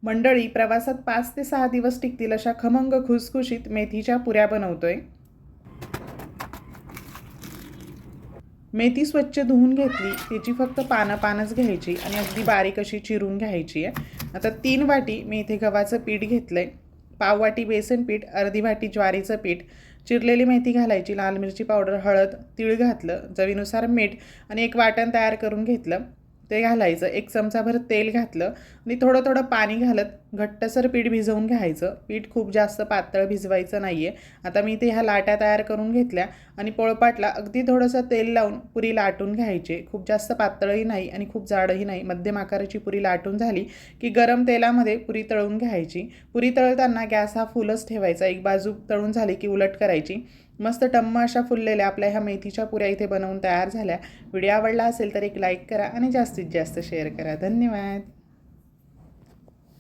मंडळी, प्रवासात 5 ते 6 दिवस टिकतील अशा खमंग खुसखुशीत मेथीच्या पुऱ्या बनवतोय। मेथी स्वच्छ धुवून घेतली, त्याची फक्त पानंच घ्यायची आणि अगदी बारीक अशी चिरून घ्यायची आहे। आता 3 वाटी मी इथे गव्हाचं पीठ घेतलंय, पाव वाटी बेसन पीठ, अर्धी वाटी ज्वारीचं पीठ, चिरलेली मेथी घालायची, लाल मिरची पावडर, हळद, तीळ घातलं, चवीनुसार मीठ आणि एक वाटण तयार करून घेतलं, ते घालायचं। 1 चमचाभर तेल घातलं आणि थोडं थोडं पाणी घालत घट्टसर पीठ भिजवून घ्यायचं। पीठ खूप जास्त पातळ भिजवायचं नाही आहे। आता मी इथे ह्या लाट्या तयार करून घेतल्या आणि पोळपाटला अगदी थोडंसं तेल लावून पुरी लाटून घ्यायची। खूप जास्त पातळही नाही आणि खूप जाडही नाही, मध्यम आकाराची पुरी लाटून झाली की गरम तेलामध्ये पुरी तळून घ्यायची। पुरी तळताना गॅस हा फुलच ठेवायचा, एक बाजू तळून झाली की उलट करायची। मस्त टम्म अशा फुललेल्या आपल्या ह्या मेथीच्या पुऱ्या इथे बनवून तयार झाल्या। व्हिडिओ आवडला असेल तर एक लाईक करा आणि जास्तीत जास्त शेअर करा। धन्यवाद।